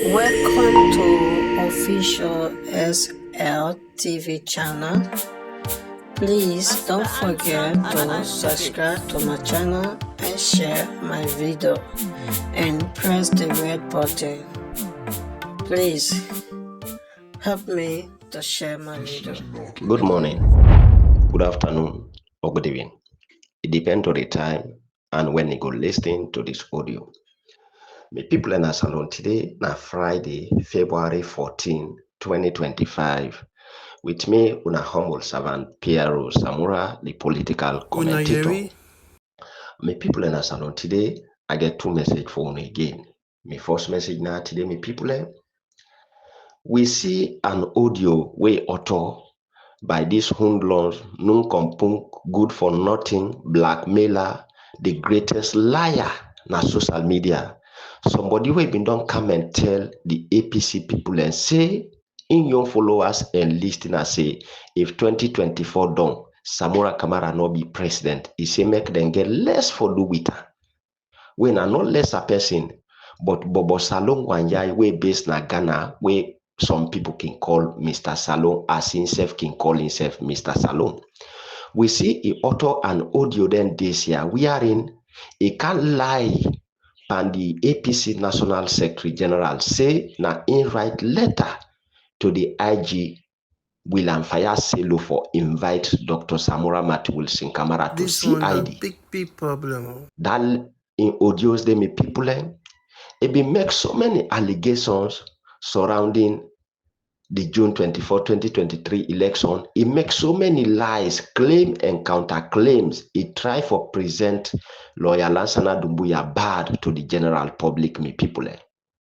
Welcome to official SL TV channel. Please don't forget to subscribe to my channel and share my video and press the red button. Please help me to share my video. Good morning, good afternoon, or good evening. It depends on the time and when you go listening to this audio. My people in our salon today, na Friday, February 14, 2025. With me, una humble servant, Piero Samura, the political commentator. My people in our salon today, I get two messages for you again. My first message now today, my people, we see an audio way author by this hoodlums, nuncompunk, good for nothing, blackmailer, the greatest liar na social media. Somebody wey been don come and tell the APC people and say, in your followers and listeners say, if 2024 done, Samura Kamara no be president, he say make them get less for do with her. We na not less a person, but Bobo Salon Wanyai we based na Ghana, we some people can call Mr. Salon as himself can call himself Mr. Salon. We see a author and audio then this year. We are in a can't lie and the APC National Secretary General say na in write letter to the IG William Fayaselo for invite Dr. Samura Mati Wilson Kamara to CID. This one big problem. That in audios they may people it be make so many allegations surrounding the June 24, 2023 election. It makes so many lies, claim and counterclaims. It try for present lawyer Lansana Doumbouya bad to the general public, me people.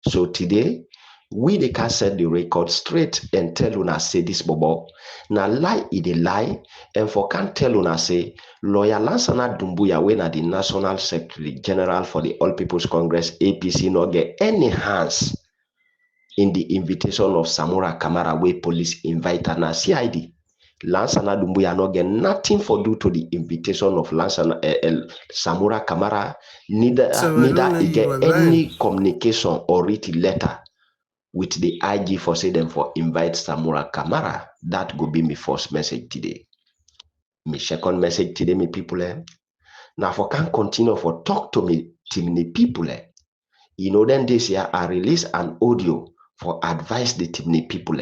So today, we can set the record straight and tell una say this bobo. Na lie it a lie, and for can't tell una say lawyer Lansana Doumbouya when at the National Secretary General for the All People's Congress APC not get any hands in the invitation of Samura Kamara where police invite her na CID. Lansana Doumbouya no get nothing for do to the invitation of Samura Kamara, neither he get any communication or written letter with the IG for say them for invite Samura Kamara. That go be my first message today. My second message today, me people. Now for can continue for talk to me people. Then this year I release an audio for advise the Timney people.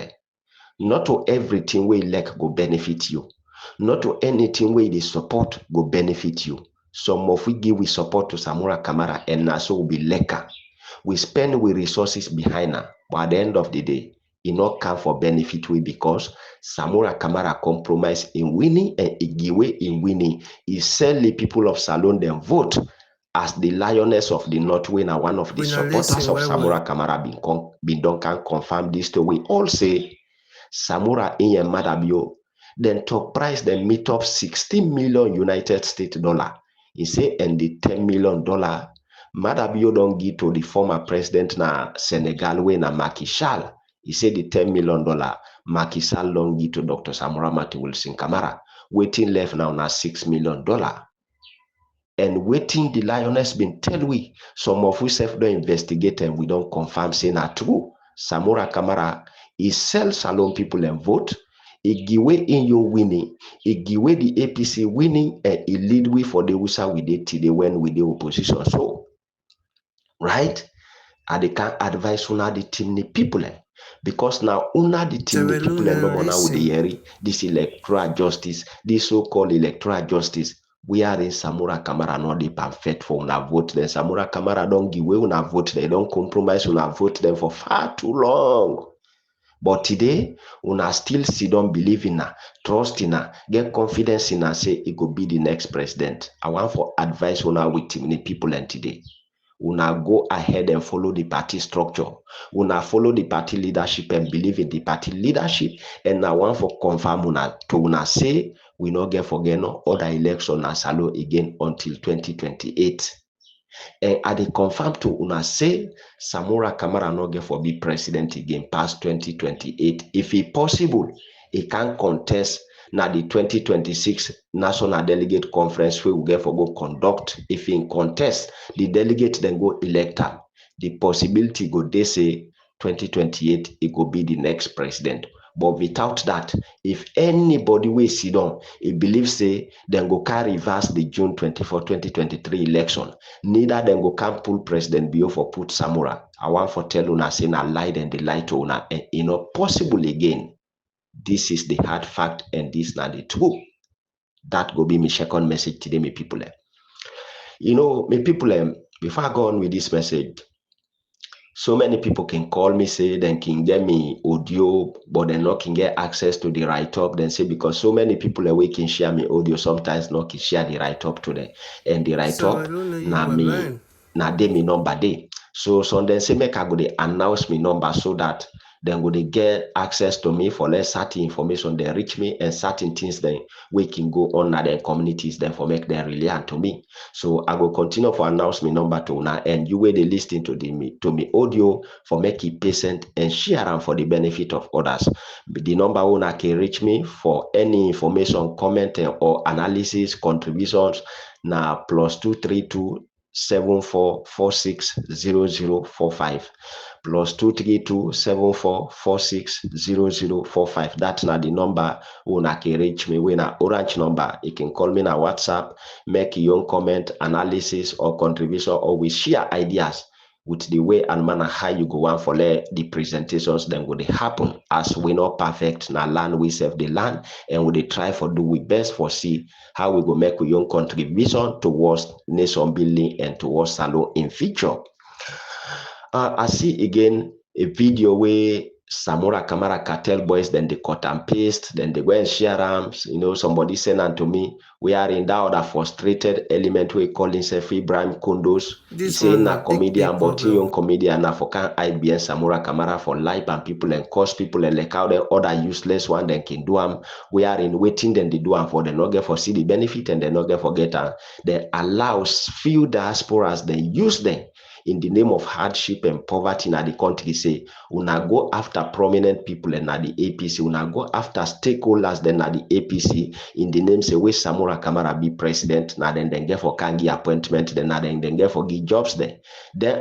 Not to everything we like go benefit you. Not to anything we they support go benefit you. Some of we give we support to Samura Kamara and Naso will be leka. We spend we resources behind her. But at the end of the day, it not come for benefit we because Samura Kamara compromise in winning and Igiwe in winning. He sell the people of Salon them vote as the lioness of the North Wing and one of the supporters of Samura Kamara bin don can confirm this to we all say Samura in your madabio then top price then meet up 16 million United States dollar. He say and the $10 million madabio don't give to the former president na Senegal when na Macky Sall. He said the $10 million Macky Sall don't give to Dr. Samura Mati Wilson Kamara. Waiting left now na $6 million. And waiting the lioness been tell we some of we self don't investigate and we don't confirm say na true. Samura Kamara is sell Salon people and vote. He give way in your winning. He give way the APC winning and he lead we for the USA we did today when we the opposition. So right, and they can advise una the team people because now una the team people no more now with the this electoral justice, this so-called electoral justice. We are in Samura Kamara not the perfect for una vote. Then Samura Kamara don't give way una vote. They don't compromise una vote them for far too long. But today, una still see don't believe in her, trust in her, get confidence in her, say it could be the next president. I want for advice una with the people and today. Una go ahead and follow the party structure. Una follow the party leadership and believe in the party leadership. And I want for confirm una to una say we not get forget no other election na Salo again until 2028. And I dey confirm to una say Samura Kamara not get for be president again past 2028. If it possible, he can contest na the 2026 National Delegate Conference we will get for go conduct. If in contest, the delegate then go elect her. The possibility go they say 2028, it will be the next president. But without that, if anybody will sit down, he believes say then go carry reverse the June 24, 2023 election, neither then go can pull President Bio for put Samura. I want for tell una say na lie and the lie to una, and possible again. This is the hard fact, and this not the truth. That will be my second message today, my people. My people, before I go on with this message, so many people can call me, say they can get me audio, but they not can get access to the write-up. Then say because so many people away can share me audio, sometimes not can share the write-up to them. And the write-up, na they me number day. So then say make I go they announce me number so that then go they get access to me for less certain information, they reach me and certain things then we can go on at their communities then for make them rely to me. So I will continue for announce me number to now, and you will they listen to me audio for make it patient and share them for the benefit of others. The number one can reach me for any information, comment or analysis contributions now +232 74460045 +232 74460045. That's not the number una can reach me with an orange number. You can call me na WhatsApp, make your own comment, analysis or contribution, or we share ideas with the way and manner how you go on for the presentations then will happen. As we not perfect na land we serve the land, and we try for do we best for see how we go make your own contribution towards nation building and towards Salone in future. I see again a video where Samura Kamara Cartel boys, then they cut and paste, then they go and share them. Somebody sent unto me, we are in that other frustrated element we call himself Ibrahim Kundos. He's saying a comedian, but young comedian, na for can IBN Samura Kamara for life and people and cause people and like how the other useless one then can do them. We are in waiting, then they do them for the not get for see the benefit and they not get forget them. They allows few diasporas, they use them in the name of hardship and poverty in the country. Say una go after prominent people and at the APC, una go after stakeholders then at the APC in the name say we Samura Kamara be president, now then get for Kangi appointment, then get for give jobs then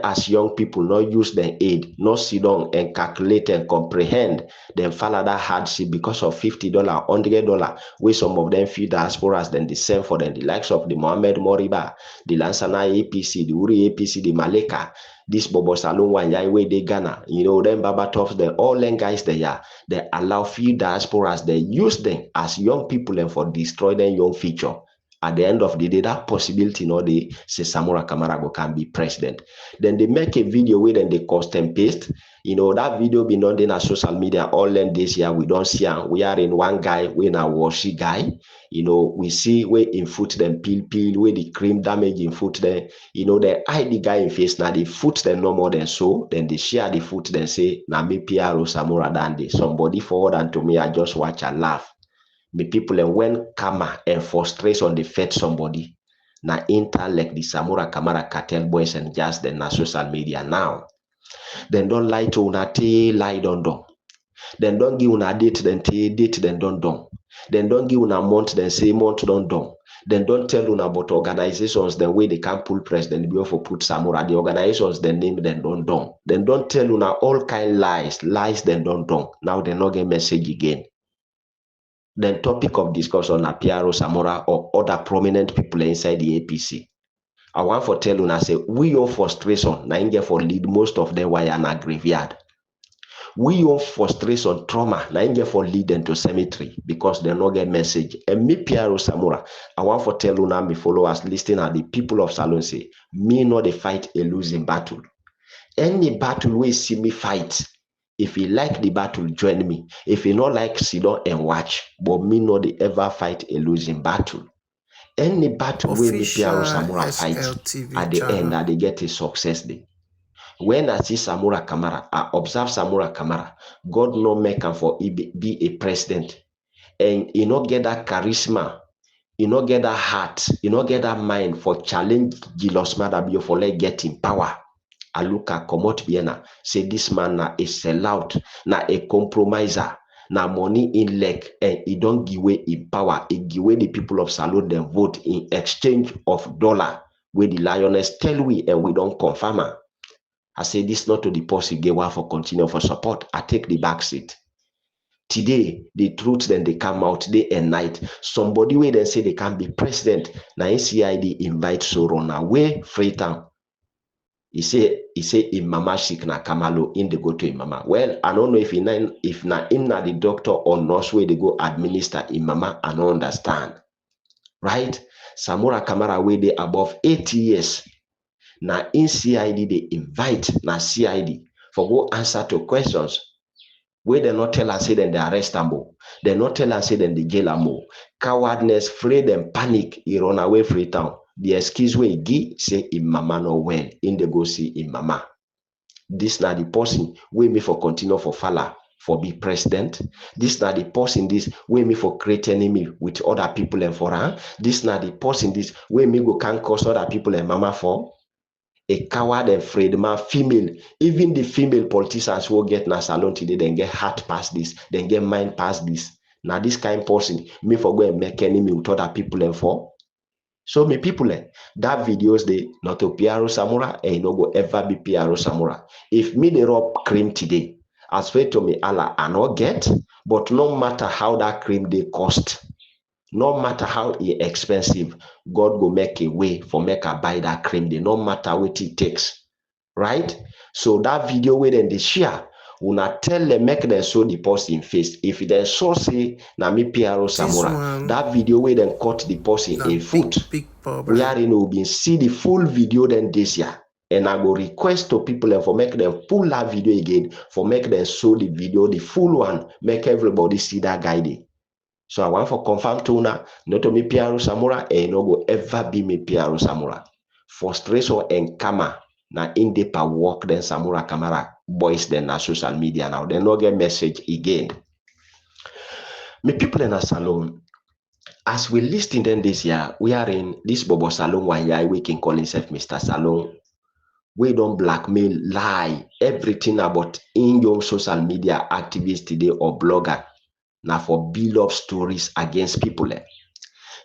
as young people not use the aid, not sit down and calculate and comprehend, then follow that hardship because of $50, $100, where some of them feed diasporas, then the same for them, the likes of the Mohammed Moriba, the Lansana APC, the Uri APC, the Maleka, this Bobo Salone one way they Ghana, them Baba Tops, then all them guys they allow few diasporas, they use them as young people and for destroy them young future. At the end of the day, that possibility, they say Samura Kamara can be president. Then they make a video where then they custom paste. That video been on in social media all them this year. We don't see him. We are in one guy, we na washi guy. We see where in foot them peel, where the cream damage in foot them. They hide the guy in face. Now the foot them no more than so. Then they share the foot, then say, na me Piaro Samura Dande. Somebody forward and to me, I just watch and laugh. The people and when karma and frustration they fed somebody na like the Samura Kamara Cartel boys and just the na social media now. Then don't lie to una lie don't. Then don't give una date then date then don't. Then don't give una month then say month don't. Then don't tell una about organizations the way they can pull president before put Samura. The organizations then name then don't. Then don't tell una all kind lies then don't. Now they not get message again. Then topic of discussion na Piaro Samura or other prominent people inside the APC. I want for tell you, say we your frustration na inge for lead most of them why na graveyard. We your frustration trauma na inge for lead them to cemetery because they no get message. And me Piaro Samura, I want for tell you now me followers listening at the people of Salone say me not they fight a losing battle. Any battle we see me fight. If you like the battle, join me. If you not like, sit down and watch. But me not they ever fight a losing battle. Any battle where me Piaro Samura fight at the end that they get a success day. When I see Samura Kamara, I observe Samura Kamara. God no make him for be a president, and you not get that charisma, you not get that heart, you not get that mind for challenge Gilos Madabio for like getting power. I look at Komot Biena, say this man na a sellout, na a compromiser, na money in leg, and he don't give away in power, he give away the people of Salone them vote in exchange of dollar, where the lioness tell we and we don't confirm her. I say this not to the post get one for continue for support. I take the back seat. Today, the truth then they come out day and night. Somebody where they say they can be president. Now NCID invite Soron away Freetown. He say in mama sick na Kamalo in the go to him mama. Well, I don't know if na him na the doctor or nurse where they go administer in mama. I don't understand. Right? Samura Kamara where they above 80 years. Now in CID they invite na CID for go answer to questions. Where they not tell us say then they arrest them. They not tell us say then they jail them. Cowardness, afraid and panic, he run away Freetown. The excuse way he give say in mama no well, in the go see in mama. This na the person way me for continue for falla for be president. This na the person this way me for create enemy with other people and for her. This na the person this way me go can cause other people and mama for. A coward and afraid man, female, even the female politicians who get na salon today, then get heart past this, then get mind past this. Now this kind of person, me for go and make enemy with other people and for. So me people, that videos they not to Piaro Samura and no go ever be Piaro Samura. If me they rob cream today, as fair to me Allah I not get, but no matter how that cream they cost, no matter how expensive, God go make a way for make her buy that cream. They no matter what it takes, right? So that video where then they share, una tell them make them show the person face. If they so say na me Piaro Samura, that video where then cut the person a foot. We are in will see the full video then this year. And I go request to people and for make them pull that video again, for make them show the video, the full one, make everybody see that guide. So I want for confirm to una, not to me Piaro Samura, and no go ever be me Piaro Samura. Frustration and kama na in the pa work then Samura Kamara boys then na social media now. They no get message again. Me people in a salon, as we listing then this year, we are in this Bobo Salon one year we can call himself Mr. Salon. We don't blackmail, lie, everything about in your social media activists today or blogger. Now for build up stories against people.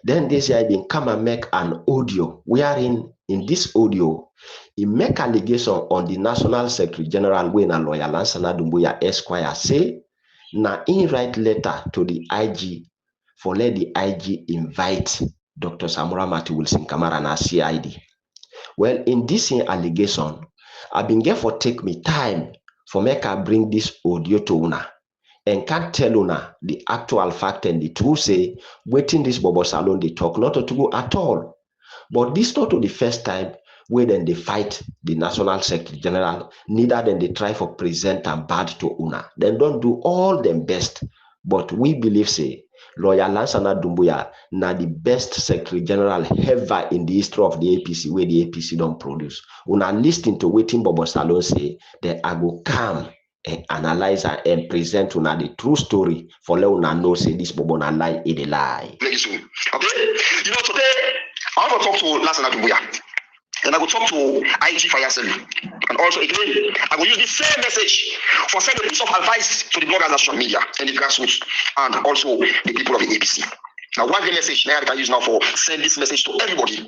Then this year I been come and make an audio. We are in this audio, he make allegation on the National Secretary General when a lawyer Lansana Doumbouya Esquire say, na in write letter to the IG for let the IG invite Dr. Samura Mati Wilson Kamara na CID. Well, in this allegation, I been get for take me time for make I bring this audio to una. And can't tell una the actual fact and the truth say, waiting this Bobo Salon they talk not to go at all. But this not to the first time where then they fight the National Secretary General, neither then they try for present and bad to una. Then don't do all them best. But we believe say, Lawyer Lansana Doumbouya na the best Secretary General ever in the history of the APC where the APC don't produce. Una listen to waiting Bobo Salon say, then I go come and analyze and present una the true story for let una know say this Bobo na lie is a lie. Okay, you know today I want to talk to Lansana Doumbouya, and I will talk to IG Fire Cell, and also again I will use the same message for send a piece of advice to the bloggers on social media and the grassroots and also the people of the APC. Now, one the message now I can use now for send this message to everybody,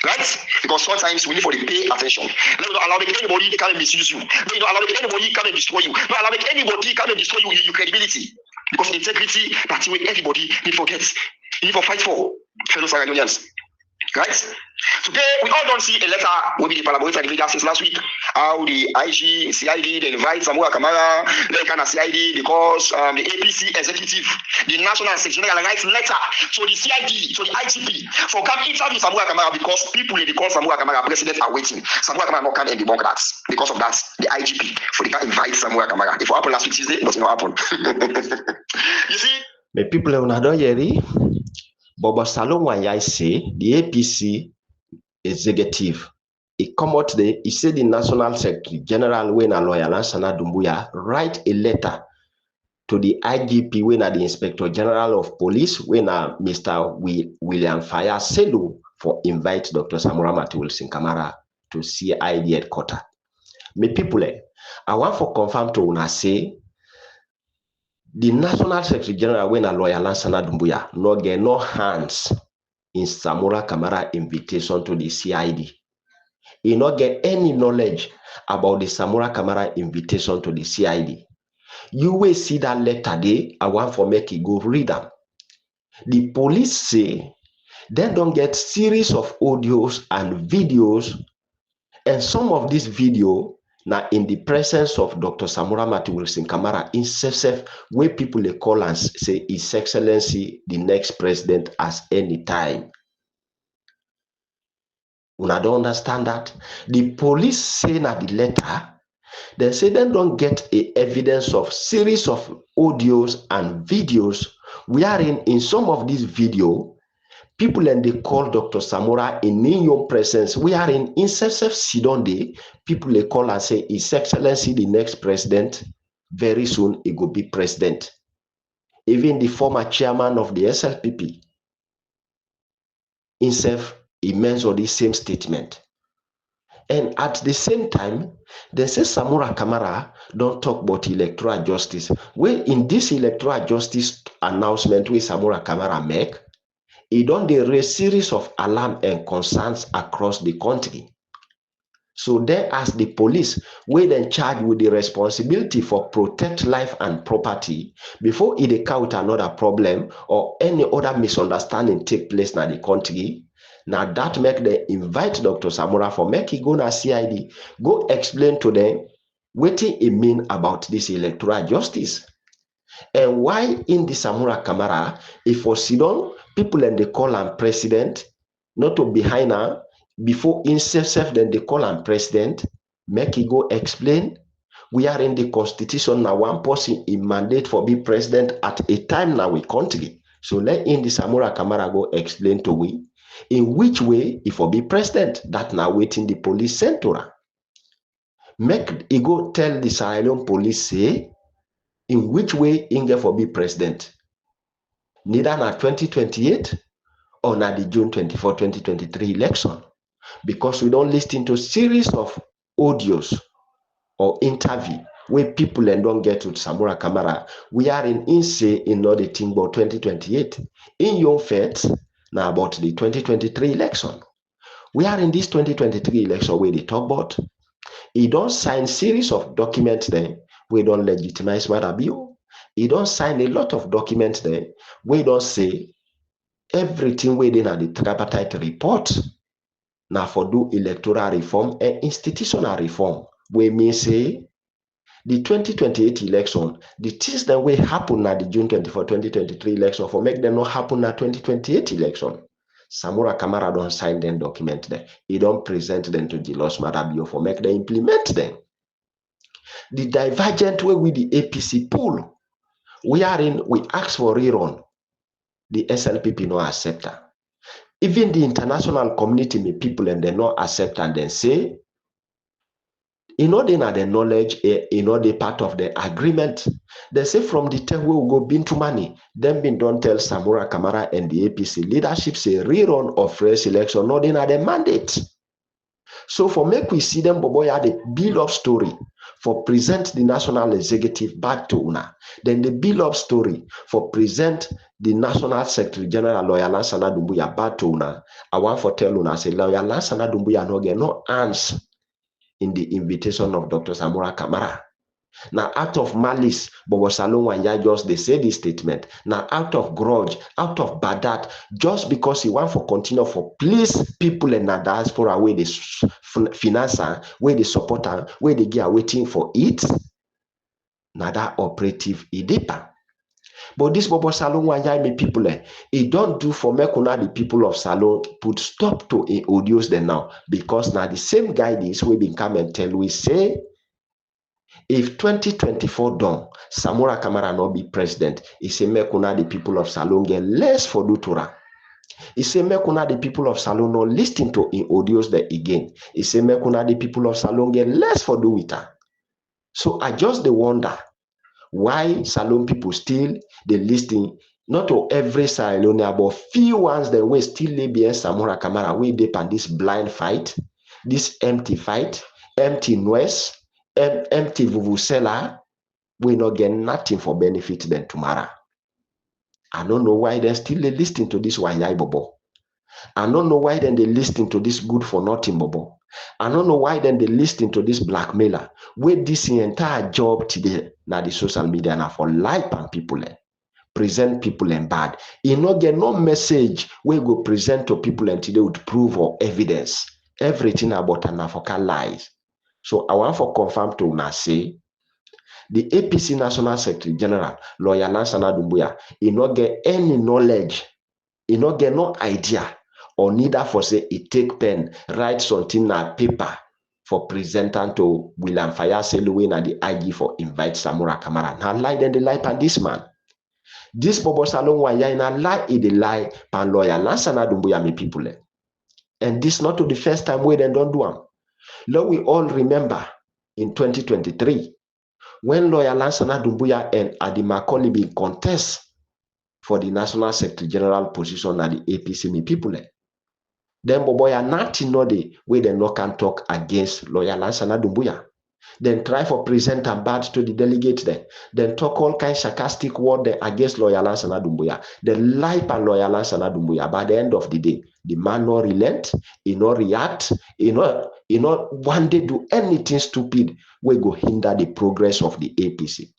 right? Because sometimes we need for the pay attention. Let not allow anybody to come and misuse you. Let not allow anybody come and destroy you. Not allow anybody come and destroy you your credibility. Because integrity, that's what everybody need forget. You need to fight for, fellow Saragonians. Right? Today, we all don't see a letter will be the Parliament and the since last week. How the IG, CID, they invite Samura Kamara, they can CID because the APC executive, the National Secretary General writes letter to the CID, to the IGP, for come interview Samura Kamara because people in the call Samura Kamara president are waiting. Samura Kamara not can and debunk that. Because of that, the IGP for the can invite Samura Kamara. If it happened last week Tuesday, it does not happen. You see? Mais people on a don't hear Bobo Salon when I say the APC executive, he come out there, he said the National Secretary General when a lawyer Lansana Doumbouya write a letter to the IGP when the Inspector General of Police when Mr. William Fire Selu for invite Dr. Samura Mati Wilson Kamara to CID headquarters. Me people, I want for confirm to una say the National Secretary General when a lawyer Lansana Doumbouya no get no hands in Samura Kamara invitation to the CID. He not get any knowledge about the Samura Kamara invitation to the CID. You will see that letter there. I want for make you go read them. The police say they don't get series of audios and videos, and some of this video now in the presence of Dr. Samura Mati Wilson Kamara in self where people they call and say His Excellency the next president at any time. Una don't understand that? The police say na the letter, they say they don't get a evidence of series of audios and videos wherein in some of these video, people and they call Dr. Samura in your presence, wherein in self Sidonde, people they call and say His Excellency the next president, very soon he will be president. Even the former chairman of the SLPP, himself, he mentioned the same statement. And at the same time, they say Samura Kamara don't talk about electoral justice. Well, in this electoral justice announcement where Samura Kamara make, he don't raise series of alarm and concerns across the country. So they ask the police, where then charged with the responsibility for protect life and property before it account another problem or any other misunderstanding take place in the country. Now that make them invite Dr. Samura for make he go na CID, go explain to them what it mean about this electoral justice. And why in the Samura Kamara, if for Sidon, people and they call him president, not to behind her, before in self then they call him president, make he go explain. We are in the constitution now, one person in mandate for be president at a time now we country. So let in the Samura Kamara go explain to we in which way if for be president, that now waiting the police center. Make he go tell the Sierra Leone police say in which way Inge for be president. Neither na 2028 or na the June 24, 2023 election. Because we don't listen to series of audios or interview where people and don't get to Samura Kamara. We are in INSE in not the thing about 2028. In your faith, now about the 2023 election. We are in this 2023 election where they talk about. He don't sign series of documents there. We don't legitimize Madabio. He don't sign a lot of documents there. We don't say everything within the tripartite report. Now for do electoral reform and institutional reform. We may say the 2028 election, the things that will happen at the June 24, 2023 election for make them not happen at 2028 election. Samura Kamara don't sign them document there. He don't present them to Julius Madabio for make them implement them. The divergent way with the APC pool, we ask for rerun. The SLPP no accept that. Even the international community, me people and they not accept and then say, they not the knowledge, they part of the agreement. They say from the time we will go bin to money, then been don't tell Samura Kamara and the APC leadership say rerun of fresh election, not in the mandate. So for make we see them, boy, had a bill of story for present the national executive back to UNA. Then the bill of story for present the national secretary general Lawyer Lansana Doumbouya back to UNA. I want for tell UNA say Lawyer Lansana Doumbouya no get no answer in the invitation of Dr. Samura Kamara. Now, out of malice, Bobo Salon Wanya just they say this statement. Now, out of grudge, out of badat, just because he want for continue for please people in the diaspora where they finance, where they support, where they get waiting for it. Now that operative idepa. But this Bobo Salon Wanya me people, it don't do for me the people of Salon put stop to audios them now because now the same guidance we been come and tell we say. If 2024 done, Samura Kamara not be president, he say mekuna the people of Salon get less for Dutura. He say mekuna the people of Salon not listen to in audios there again. He say mekuna the people of Salon get less for Duita. So I just the wonder why Salon people still they listening not to every Salonia, but few ones that will still live behind Samura Kamara. We depend this blind fight, this empty fight, empty noise. Empty vuvuzela, we not get nothing for benefit them tomorrow. I don't know why they still listening to this Wanyai Bobo. I don't know why then they listening to this good for nothing Bobo. I don't know why then they listen to this blackmailer. With this entire job today, now the social media now for lie and people. Present people and bad. You no get no message we go present to people and today with proof or evidence. Everything about an Africa lies. So I want for confirm to una say the APC National Secretary General, Lawyer Lansana Doumbouya, he not get any knowledge, he not get no idea, or neither for say he take pen, write something on paper for presenting to William Fayaselu na the IG for invite Samura Kamara. Now lie then the lie pan this man. This Bobo Salon Waya in a lie in the lie pan Lawyer Lansana Doumbouya me people. And this not to the first time we then don't do them. Now we all remember in 2023 when Lawyer Lansana Doumbouya and Adi Macaulay bin contest for the National Secretary General position at the APC me people. Then Boboya nothing no the way they no can talk against Lawyer Lansana Doumbouya. Then try for present and bad to the delegates there. Then talk all kind sarcastic word there against Lawyer Lansana Doumbouya. Then lie and Lawyer Lansana Doumbouya. By the end of the day, the man no relent, he no react, he no one day do anything stupid we go hinder the progress of the APC.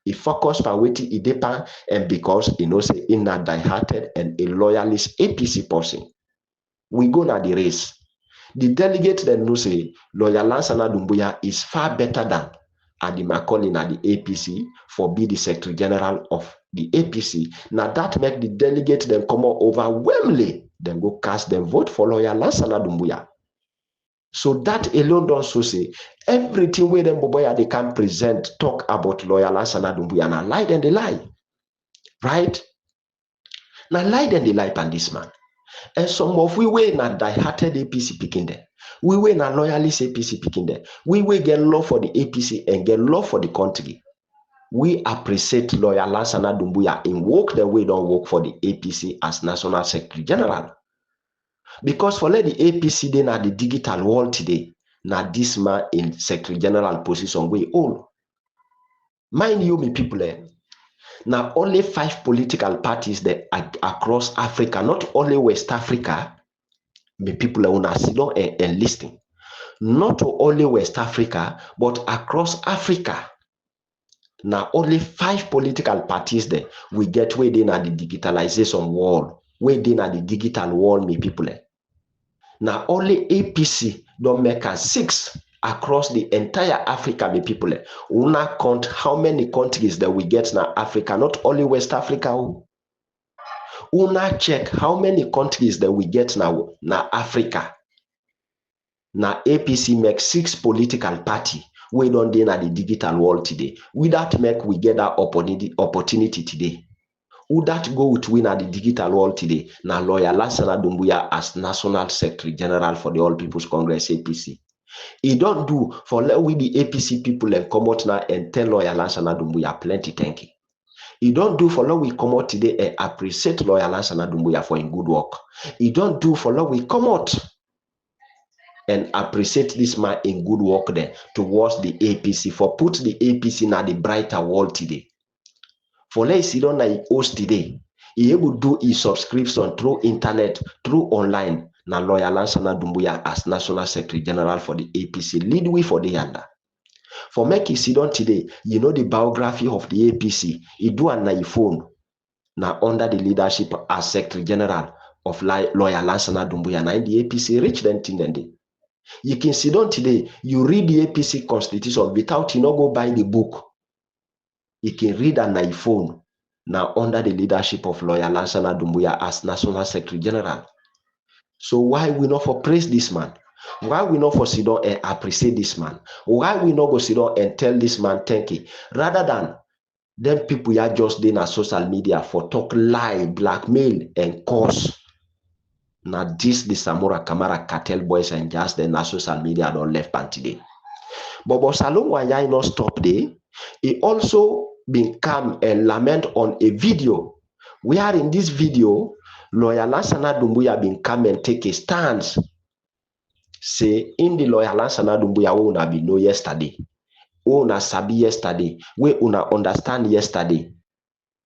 He focus on waiting he depend and because he knows say in a die-hearted and a loyalist APC person. We go na the race. The delegate then know say Lawyer Lansana Doumbouya is far better than Adi Macaulay at the APC for be the Secretary General of the APC. Now that make the delegate them come out overwhelmingly. Then go cast them vote for Lawyer Lansana Doumbouya. So that alone don't so say everything where them Boboya they can present talk about Lawyer Lansana Doumbouya. Now lie then they lie. Right? Now lie then they lie pan this man. And some of we were not die-hearted APC picking there. We were not loyalist APC picking there. We will get love for the APC and get love for the country. We appreciate Lawyer Lansana Doumbouya in work the way don't work for the APC as National Secretary General. Because for let the APC then at the digital world today, now this man in Secretary General position we all. Mind you, me people, now only 5 political parties that across Africa, not only West Africa, the people are still and listening. Not only West Africa, but across Africa. Now only 5 political parties there we get within at the digitalization world, within at the digital world, me people. Now only APC don't make us 6 across the entire Africa, me people. We not count how many countries that we get now Africa, not only West Africa. We not check how many countries that we get now Africa. Now APC makes 6 political party. We don't do in the digital world today. We that make we get that opportunity today. Who that go to win at the digital world today? Now Lawyer Lansana Doumbouya as National Secretary General for the All People's Congress APC. He don't do for let we the APC people and come out now and tell Lawyer Lansana Doumbouya plenty thank you. He don't do for let we come out today and appreciate Lawyer Lansana Doumbouya for in good work. He don't do for let we come out and appreciate this man in good work there towards the APC for put the APC na the brighter world today. For let see don't na host today. He able do his subscription through internet, through online. Na Lawyer Lansana Doumbouya as National Secretary General for the APC lead way for the under. For make you see down today, you know the biography of the APC. He do an iPhone now under the leadership as Secretary General of Lawyer Lansana Doumbouya. Now in the APC reach then thing then day. You can see down today, you read the APC constitution without you not go buy the book. You can read an iPhone now under the leadership of Lawyer Lansana Doumbouya as National Secretary General. So why we not for praise this man? Why we not for sit down and appreciate this man? Why we not go sit down and tell this man thank you? Rather than them people are just doing on social media for talk lie, blackmail, and curse. Now this the Samura Kamara cartel boys and just then na social media don't left pan today. But Salon Wanya not stop there. He also been come and lament on a video. We are in this video. Lawyer Lansana Doumbouya been come and take a stance. Say in the Lawyer Lansana Doumbouya we una be know yesterday. We una sabi yesterday. We una understand yesterday.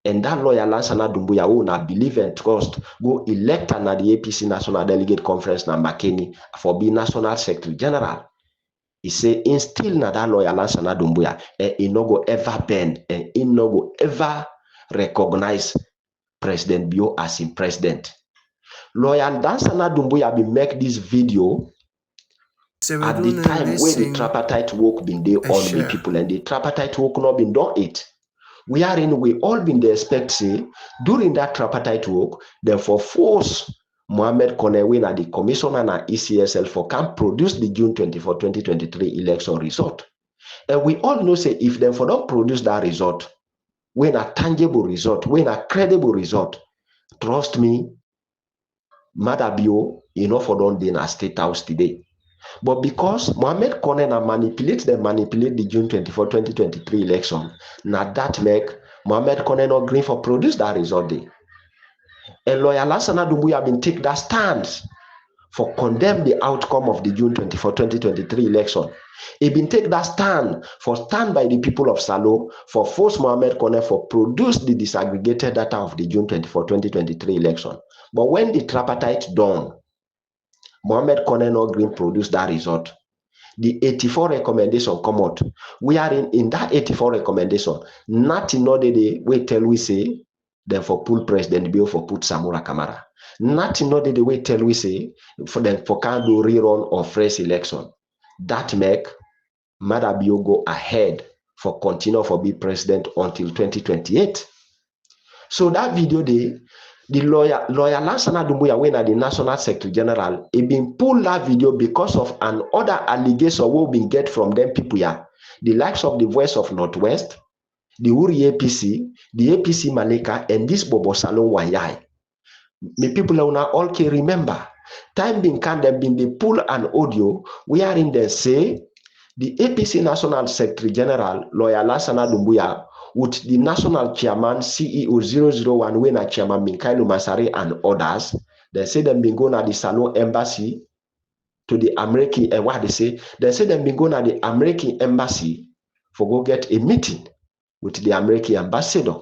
And that lawyer Lansana Doumbouya who na believe and trust go elect na the APC National Delegate Conference na Makeni for be National Secretary General. He say instill na that lawyer Lansana Doumbouya and he no go ever bend and he no go ever recognize President Bio as in president. Lawyer Lansana Doumbouya be make this video at the time where the tripartite work been there on the people and the tripartite work not been done it. We all been the expect say during that tripartite work, therefore force Mohamed Konewe na the commissioner na ECSL for can produce the June 24, 2023 election result. And we all know say if them for don't produce that result, when a tangible result, when a credible result, trust me, Madabio, for don't be in a state house today. But because Mohamed Konewe manipulate the June 24, 2023 election, now that make Mohamed Konewe not agree for produce that result day. And lawyer Lansana Doumbouya been take that stance for condemn the outcome of the June 24, 2023 election. He been take that stand by the people of Salo for force Mohamed Konewe for produce the disaggregated data of the June 24, 2023 election. But when the tripartite done, Mohamed Konewe no green produce that result. The 84 recommendation come out. We are in that 84 recommendation. Nothing no day we tell we say then for pull President Bio for put Samura Kamara. Nothing no day we tell we say for them for can do rerun or fresh election. That make Madabio go ahead for continue for be president until 2028. So that video day, the lawyer Lansana Doumbouya, when at the National Secretary General, he been pulled that video because of an other allegation we been get from them people here. The likes of the Voice of Northwest, the Uri APC, the APC Maleka, and this Bobo Salon Wanyai. Me people all can remember. Time being can them been they pull an audio wherein they say the APC National Secretary General, lawyer Lansana Doumbouya, with the national chairman, CEO 001, when a chairman Minkailu Masari and others, they say them been going at the Salon embassy to the American, and what they say them been going at the American embassy for go get a meeting with the American ambassador.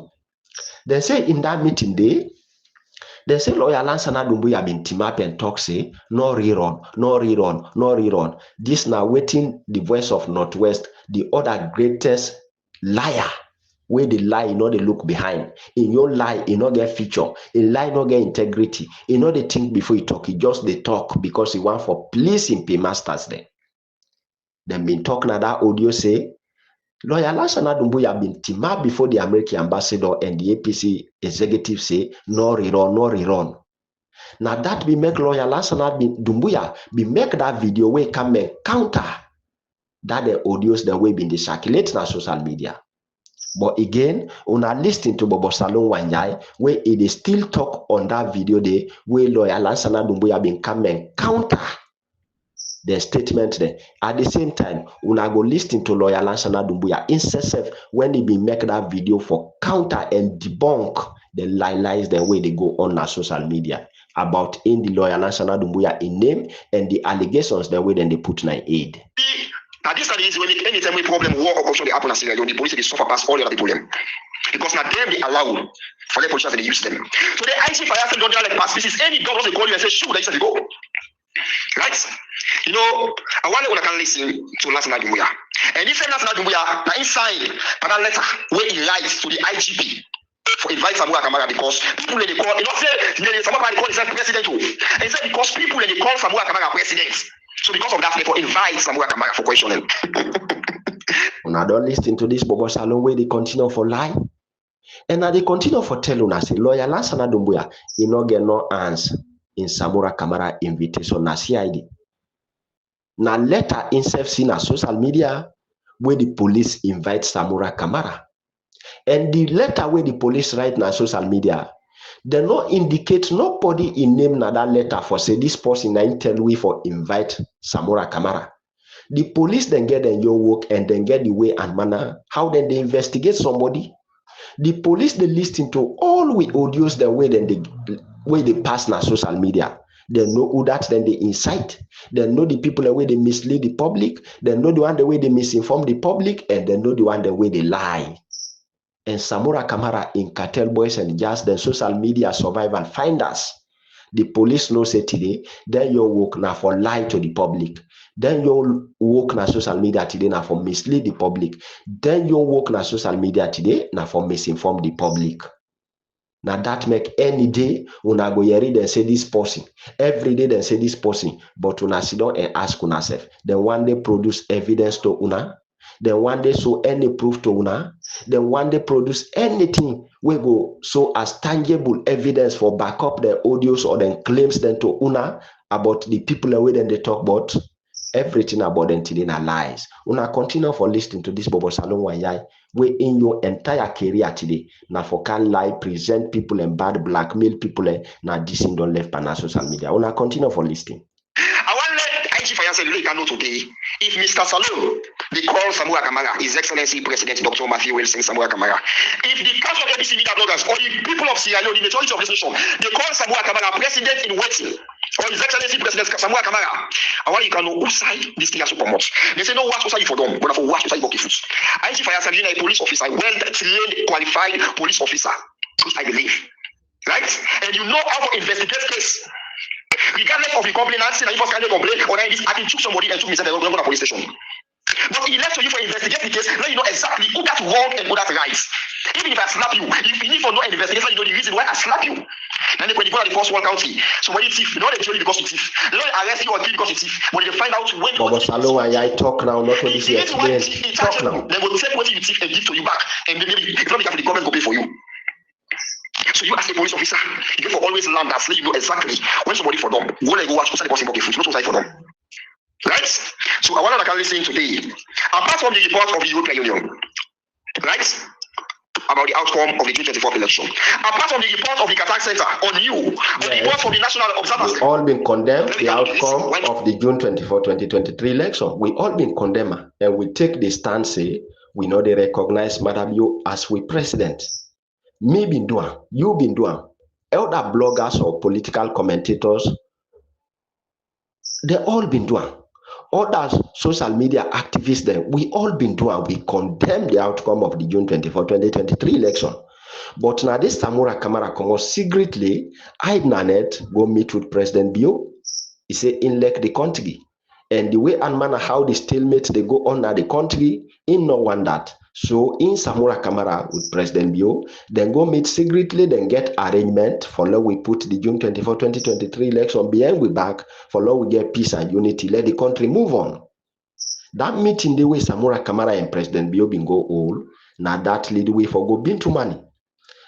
They say in that meeting they say lawyer Lansana Doumbouya been team up and talk say no rerun. This now waiting the Voice of Northwest, the other greatest liar. Where the lie, they look behind. In your lie, not get feature. In lie, not get integrity. They think before you talk. You just they talk because you want for pleasing paymasters there. Then been talking at that audio say, lawyer Lansana Doumbouya been team up before the American ambassador and the APC executive say no rerun. Now that we make lawyer Lansana Doumbouya be make that video where come and counter that the audios the way been circulate na social media. But again, una listen to Bobo Salon Wanyai, where it is still talk on that video day where lawyer Lansana Doumbouya been come and counter the statement there. At the same time, una go listen to lawyer Lansana Doumbouya incessant when he been make that video for counter and debunk the lies the way they go on our social media about in the lawyer Lansana Doumbouya in name and the allegations the way then they put in aid. Now this is when anytime we problem war or corruption they happen in Syria, the police they suffer past all the other people them. Because now them they allow for the politicians they use them. So the IG fire don't like pass. This is any government they call you and say shoot, they say go. Right? I want to can listen to Lansana Doumbouya. And this Lansana Doumbouya now inside that letter where he writes to the IGP for invite Samura Kamara because people they call, say Samura Kamara call himself president. And say because people they call Samura Kamara president. So because of that, they invite Samura Kamara for questioning. Una don't listen to this Bobo Salon where they continue for lie. And now they continue for tell una say lawyer Lansana Doumbouya, he no get no answer in Samura Kamara invitation na CID. Now letter insert seen na social media where the police invite Samura Kamara. And the letter where the police write na social media, they no indicate nobody in name na that letter for say this person I tell we for invite Samura Kamara. The police then get in your work and then get the way and manner how then they investigate somebody. The police they listen to all we audios the way then they pass na social media. They know who that then they incite. They know the people the way they mislead the public. They know the one the way they misinform the public, and they know the one the way they lie. and Samura Kamara in Cartel Boys and just the social media survival find us. The police know say today, then you work now for lie to the public. Then you work na social media today now for mislead the public. Then you work na social media today now for misinform the public. Now that make any day una go hear then say this person. Every day then say this person. But una sit down and ask una self. Then one day produce evidence to una. Then one day show any proof to una. Then one day produce anything we go so as tangible evidence for back up the audios or then claims then to una about the people away then they talk about everything about them today na lies. Una continue for listening to this Bobo Salone Wanyai we in your entire career today na for can lie present people and bad blackmail people na this in don't left on social media. Una continue for listening. I want let IG Fire say you know today if Mr. Salone they call Samura Kamara, His Excellency President Dr. Matthew Wilson Samura Kamara. If the Council of ABC Media Bloggers or the people of Sierra Leone, the majority of this nation, they call Samura Kamara President in waiting, or His Excellency President Samura Kamara, I want you can know who side this thing has to promote. They say, no, what was you for them? But for what was you for food? IG Fire Sabina, a police officer, well-trained, qualified police officer, I believe. Right? And you know how to investigate case. Regardless of the complainant, say that you first can complain, or I took somebody and took me to the police station. But he left for you for investigating the case, now you know exactly who that's wrong and who that's right. Even if I slap you, if you need for no investigation, you know the reason why I slap you. Then when you go to the first one county, so when you thief, you know they kill you because you thief. They don't arrest you or kill you because you thief. When they find out when Bobo Salone I talk now, not only if you explain. Talk now. They will take what you thief and give to you back, and maybe if not, the government will pay for you. So you as a police officer, you for always learn that, so you know exactly when somebody for them, go and go watch the person food, not for them. Right? So I want to can listen today. Apart from the report of the European Union, right? About the outcome of the June 24th election. Apart from the report of the Qatar Center on you, on the report from the National Observers. We all been condemned the outcome of the June 24, 2023 election. We all been condemned and we take the stance say we know they recognize Madam Yo as we president. Me been doing, you been doing, elder bloggers or political commentators, they all been doing. Other social media activists then, we all been doing, we condemn the outcome of the June 24, 2023 election. But now this Samura Kamara come secretly, I Nanet go meet with President Bio. He say in like the country. And the way and manner how the stalemate they go on at the country, in no one that. So in Samura Kamara with President Bio, then go meet secretly, then get arrangement for law we put the June 24, 2023 election behind we back, for law we get peace and unity, let the country move on. That meeting the way Samura Kamara and President Bio bin go all, now that lead way for go Bintu money.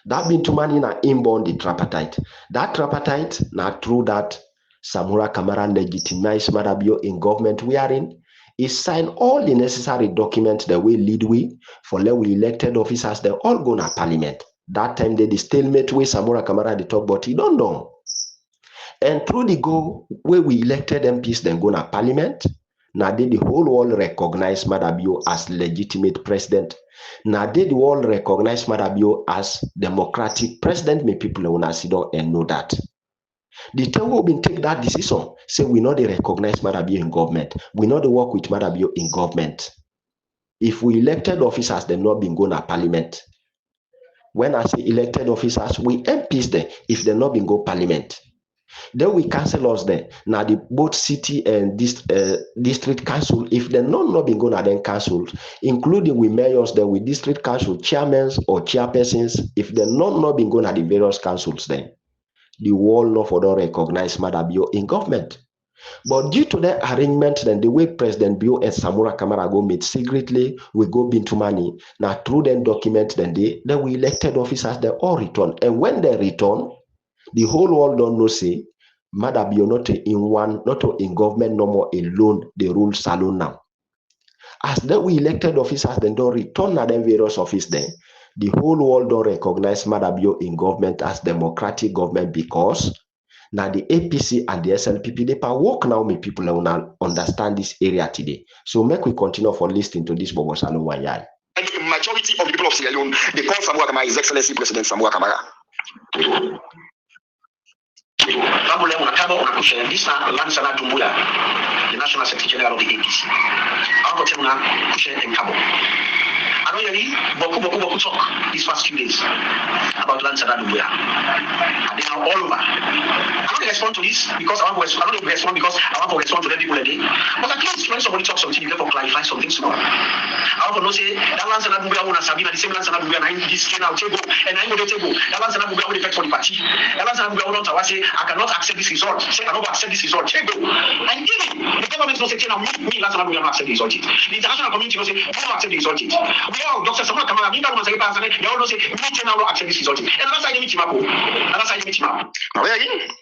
That Bintu money na inborn the tripartite. That tripartite now through that Samura Kamara legitimized Madabio in government we are in. He signed all the necessary documents that will lead we for let we elected officers, they all go to parliament. That time they the stalemate way Samura Kamara they talk about he don't know. And through the go where we elected MPs then go to parliament. Now they the whole world recognize Madabio as legitimate president. Now they the world recognize Madabio as democratic president. May people wanna sit down and know that. The time we been take that decision, say we know they recognize Madabio in government. We know they work with Madabio in government. If we elected officers, they not been going to parliament. When I say elected officers, we MPs them if they not been go parliament. Then we cancel us there. Now the both city and district council, if they not been going to then cancelled, including we mayors, then we district council chairmen or chairpersons, if they not been going to the various councils then. The world no for don't recognize Madabio in government. But due to the arrangement, then the way President Bio and Samura Kamara go meet secretly, we go into money. Now through them document, then we elected officers, they all return. And when they return, the whole world don't know say Madabio not in government no more alone, the rule salon now. As then we elected officers, then don't return at them various office then. The whole world don't recognize Madabio in government as democratic government because now the APC and the SLPP, they can work now, me people understand this area today. So make we continue for listening to this Bobo Salone Wanyai. And the majority of the people of Sierra Leone, they call Samura Kamara His Excellency President Samura Kamara. The National Secretary General of the APC. I don't hear Boku talk these past few days about Lansana Doumbouya. They are all over. I don't respond to this because I don't respond because I want to respond to them people a day. But at least when somebody talks something, you have to clarify something small. I want to know say that Lansana Doumbouya won a Sabina, the same Lansana Doumbouya, and this came out table, and I go to table. That Lansana Doumbouya will effect for the party. That Lansana Doumbouya will not say, I cannot accept this result. Say, I cannot accept this result. Table. And even the government will say, now me, Lansana Doumbouya not accept the result. The international community will say, you don't accept the result. We all, Dr. Samuel Kamara, they all say, me, now don't accept this result. And that's how you meet him up. That's how you meet him up.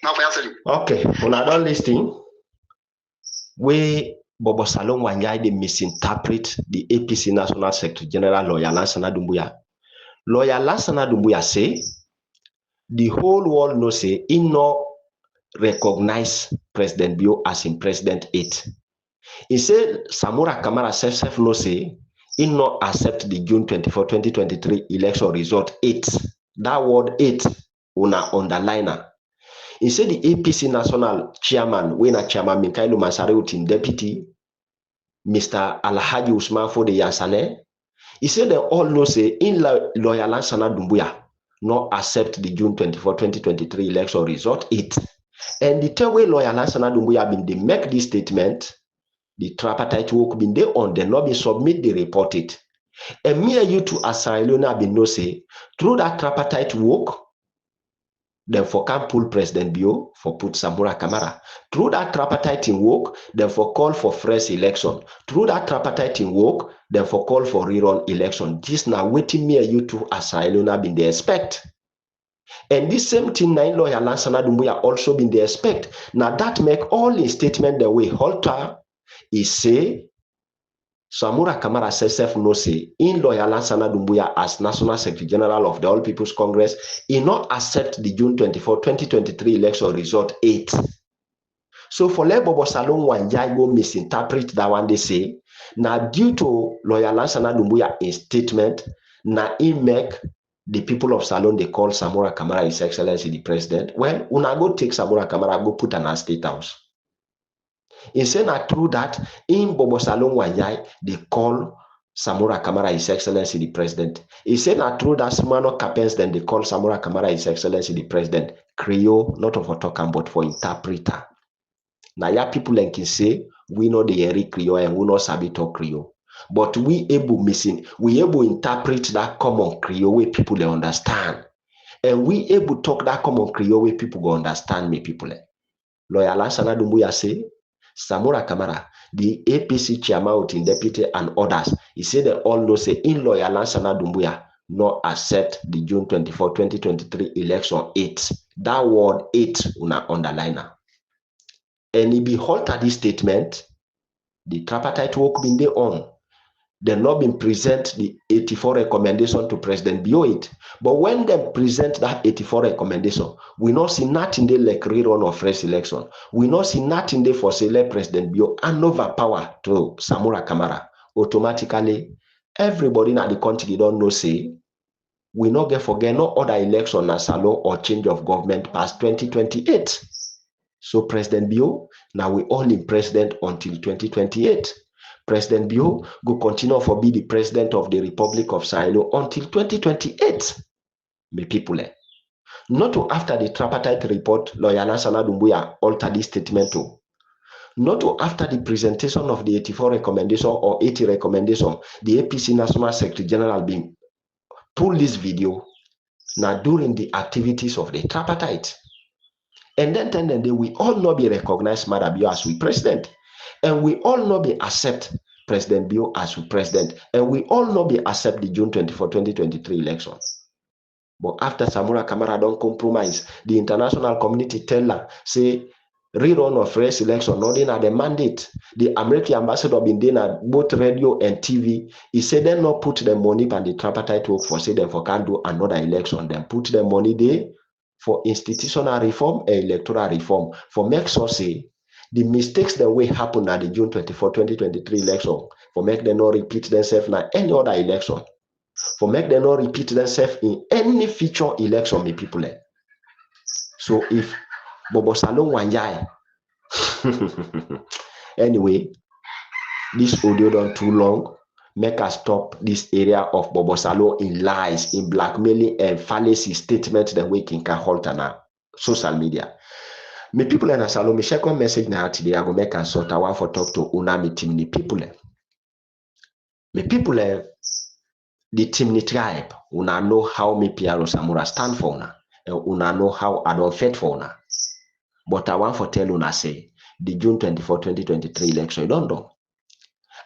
Now for answer. Okay, when I don't listen, we Bobo Salon Wanyai they misinterpret the APC National Secretary General Lawyer Lansana Doumbouya. Lawyer Lansana Doumbouya say the whole world knows say he no recognize President Bio as in President 8. He said Samura Kamara self no say he no accept the June 24, 2023 election result 8. That word 8 una underliner. He said the APC national chairman, when a chairman Minkailu Mansareutin deputy, Mr. Alhaji Usman Fode Yansane, he said they all know say in Lawyer Lansana Doumbouya not accept the June 24, 2023 election result 8. And the third way Lawyer Lansana Doumbouya been they make this statement, the tripartite work been there on, they not be submit, they report it. And me and you to Asarelona been no say, through that tripartite work, then for can pull President Bio for put Samura Kamara. Through that tripartite work, then for call for fresh election. Through that tripartite work, then for call for rerun election. This now waiting me and you to Asarelona been they expect. And this same thing, nine Lawyer Lansana Doumbouya also been they expect. Now that make all in statement the way Halter is say Samura Kamara self no say in Lawyer Lansana Doumbouya as National Secretary General of the All People's Congress, he not accept the June 24, 2023 election result 8. So for let Bobo Salon Wanjai go misinterpret that one they say, now due to Lawyer Lansana Doumbouya in statement, now he make the people of Salon they call Samura Kamara His Excellency the President. Well, una go take Samura Kamara, go put an state house. He said that through that, in Bobo Salon Wanyai, they call Samura Kamara His Excellency the President. He said that through that Smano Capens, then they call Samura Kamara His Excellency the President. Creole, not of a talking, but for interpreter. Now, ya people can say, we know the Eric Creole and we know Sabi talk Creole. But we able interpret that common Creole way people they understand. And we able talk that common Creole way people go understand me people. Lawyer Lansana Doumbouya say, Samura Kamara, the APC chairman in deputy and others, he said they all know say in Lawyer Lansana Doumbouya not accept the June 24, 2023 election 8. That word 8 una underliner. And he behold this statement, the tripartite work been there on. They not been present the 84 recommendation to President Bio8. But when they present that 84 recommendation, we not see nothing there like rerun of fresh election. We not see nothing there for select President Bio and overpower to Samura Kamara. Automatically, everybody in the country don't know say we not get forget no other election as Salon or change of government past 2028. So President Bio, now we all in president until 2028. President Bio go continue for be the president of the Republic of Sahel until 2028. My people, not to after the tripartite report, Lawyer Lansana Doumbouya alter this statement to. Not to after the presentation of the 84 recommendation or 80 recommendation, the APC National Secretary General being pull this video now during the activities of the tripartite. And then we all not be recognized Madam Bio as we president. And we all not be accept President Bio as we president. And we all not be accept the June 24, 2023 election. But after Samura Kamara don't compromise, the international community tell her, say, rerun of fresh election, not in the mandate. The American ambassador been there at both radio and TV. He said they not put the money on the tripartite work for say them for can do another election. Then put the money there for institutional reform and electoral reform. For make sure say the mistakes that will happen at the June 24, 2023 election, for make them not repeat themselves in any other election, for make them not repeat themselves in any future election, my people. So if Bobo Salon Wanjai, anyway, this audio done too long. make us stop this area of Bobo Salone in lies, in blackmailing and fallacy statements the way can hold on social media. Me people in Asalo, me share one message now today. I go make a sort. I want for talk to una me team ni people. Me people the team ni tribe. Una know how me Piaro Samura stand for una. And una know how I don't fight for una. But I want for tell una say the June 24, 2023 election, you don't know.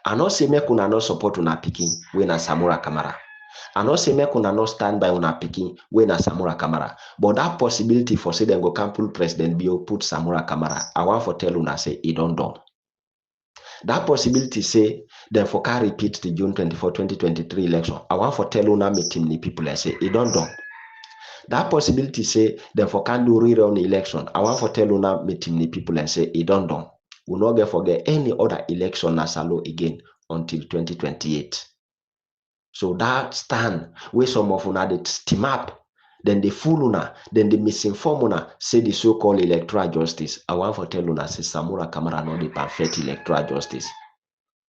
I know say make una not support una picking when a Samura Kamara. I know say make una not stand by una picking when a Samura Kamara. But that possibility for say them go pull President Bio put Samura Kamara. I want for tell una say it don't do. That possibility say them for can repeat the June 24, 2023 election. I want for tell una me team ni people and say it don't do. That possibility say them for can do rerun election. I want for tell una me team ni people and say it don't do. We not get forget any other election Nasalo again until 2028. So that stand where some of una they steam up, then they fool una, then they misinform una, say the so-called electoral justice. I want to tell una say Samura Kamara not the perfect electoral justice.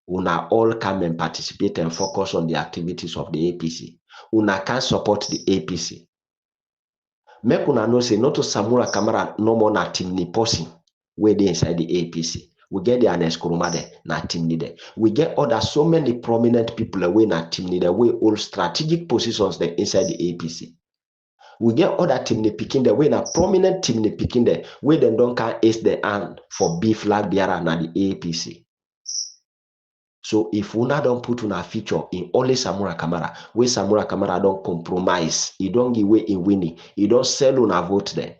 Una all come and participate and focus on the activities of the APC. Una can support the APC. Make una know say not to Samura Kamara no more na team ni posi where they inside the APC. We get the Anes Kurumade, na team leader. We get other so many prominent people away na team leader, we all strategic positions there inside the APC. We get other team they picking the way na prominent team they picking the way they don't can ace the hand for B flag bearer na the APC. So if una don't put una feature in only Samura Kamara, where Samura Kamara don't compromise, he don't give way in winning, he don't sell una vote there.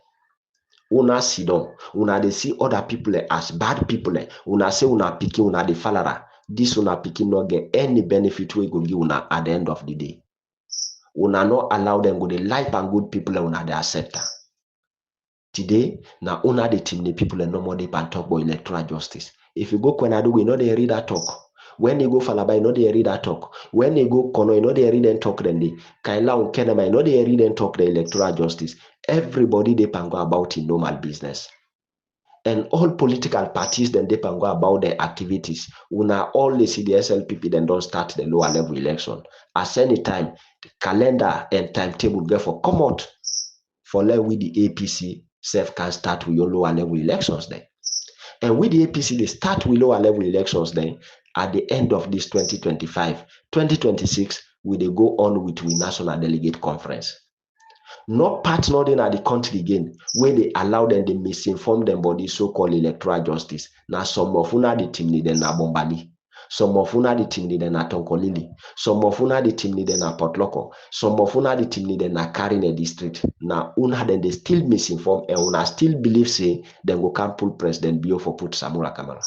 Una see them, una they see other people as bad people. Una say una picking una the falara. This una picking not get any benefit we go give una at the end of the day. Una not allow them go the life and good people una they accept. Today, now una the team the people no more they can talk about electoral justice. If you go Kwenadu, we know they read that talk. When you go Falaba, you know they read that talk. When you go Kono, you know they read and talk then they Kaila Kenema, you know they read and talk the electoral justice. Everybody they can go about in normal business. And all political parties then they can go about their activities. Una all they see the SLPP then don't start the lower level election. At any time, the calendar and timetable therefore come out for let with the APC self can start with your lower level elections then. And with the APC, they start with lower level elections then. At the end of this 2025, 2026, we they go on with National Delegate Conference. Not partnering at the country again, where they allow them, they misinform them about the so-called electoral justice. Now some of una the team leader na Bombali, some of una the team leader na Tonkolili, some of una the team leader na Port Loko, some of una the team leader na Karine district. Now una then they still misinform and una still believe say they go can pull President Bio for put Samura Kamara.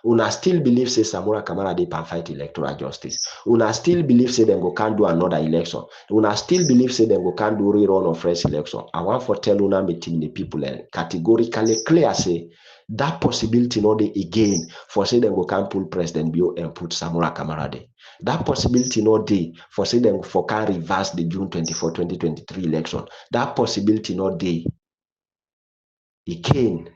Una still believe say Samura Kamara they can fight electoral justice. Una still believe say them go can do another election. Una still believe say them go can do rerun of fresh election. I want for tell una meeting the people and categorically clear say that possibility not dey again for say them go can pull President Bio and put Samura Kamara there. That possibility not dey for say them for can reverse the June 24, 2023 election. That possibility not dey again,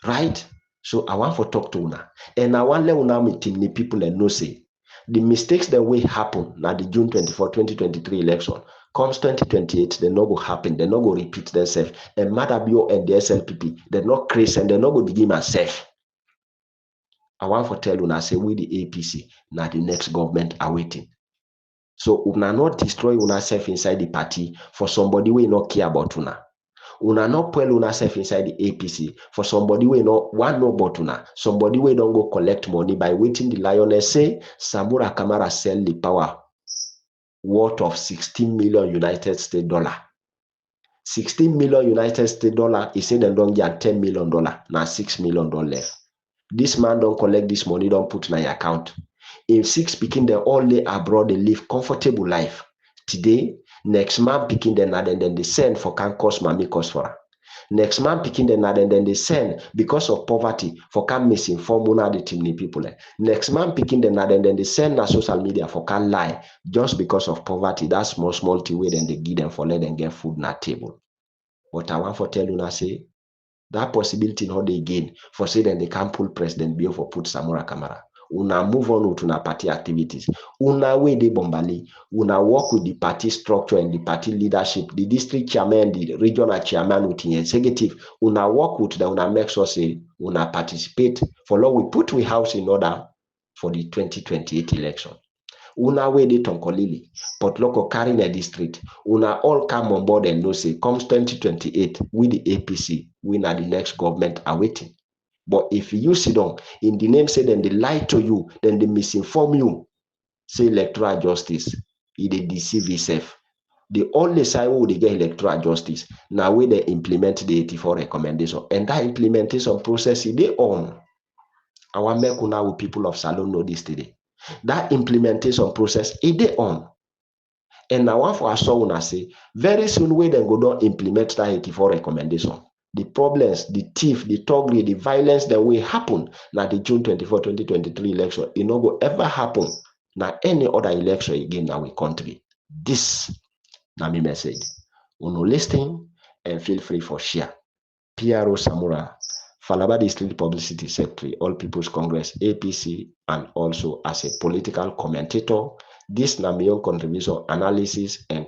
right? So I want for talk to una. And I want let una meeting the people and know say the mistakes that will happen now the June 24, 2023 election comes 2028, they not go happen, they not go repeat themselves. And Madabio and the SLPP, they're not crazy and they're not go begin myself. I want for tell una say we the APC, now the next government are waiting. So una not destroy una self inside the party for somebody we not care about una. Una not put una self inside the APC for somebody we not one no but una. Somebody we don't go collect money by waiting the lioness say Samura Kamara sell the power worth of 16 million United States dollar. 16 million United States dollar is say they don't get $10 million. Now $6 million left. This man don't collect this money, don't put in your account. If 6 picking they all lay abroad, they live comfortable life. Today, next man picking them and then they send for can cost mommy cost for her. Next man picking them and then they send because of poverty for can misinform una the team people. Next man picking them and then they send na social media for can lie just because of poverty. That's small thing way then they give them for let them get food na table. But I want for tell una say that possibility not they again for say then they can pull President Bio for put Samura Kamara. una move on with una party activities. Una way dey Bombali, una work with the party structure and the party leadership, the district chairman, the regional chairman with the executive. Una work with them, una make sure say una participate for long. We put we house in order for the 2028 election. Una way dey Tonkolili, but local carrying a district. Una all come on board and know say comes 2028 with the APC, we na the next government awaiting. But if you sit down in the name say then they lie to you, then they misinform you, say electoral justice, they deceive itself. The only side where they get electoral justice, now where they implement the 84 recommendation, and that implementation process is they on. I want make una with people of Salon know this today. That implementation process is they on. And now one for us una say very soon we then go down implement that 84 recommendation. The problems, the thief, the thuggery, the violence that will happen now the June 24, 2023 election, it no go ever happen now any other election again in our country. This na me message. Uno listen and feel free for share. PRO Samura, Falaba District Publicity Secretary, All People's Congress, APC, and also as a political commentator. This na my own contribution, analysis, and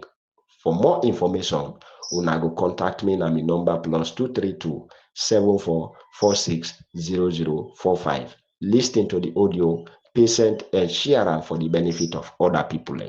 for more information, una go contact me na my number +232 7446 0045. Listen to the audio, patient, and share am for the benefit of other people.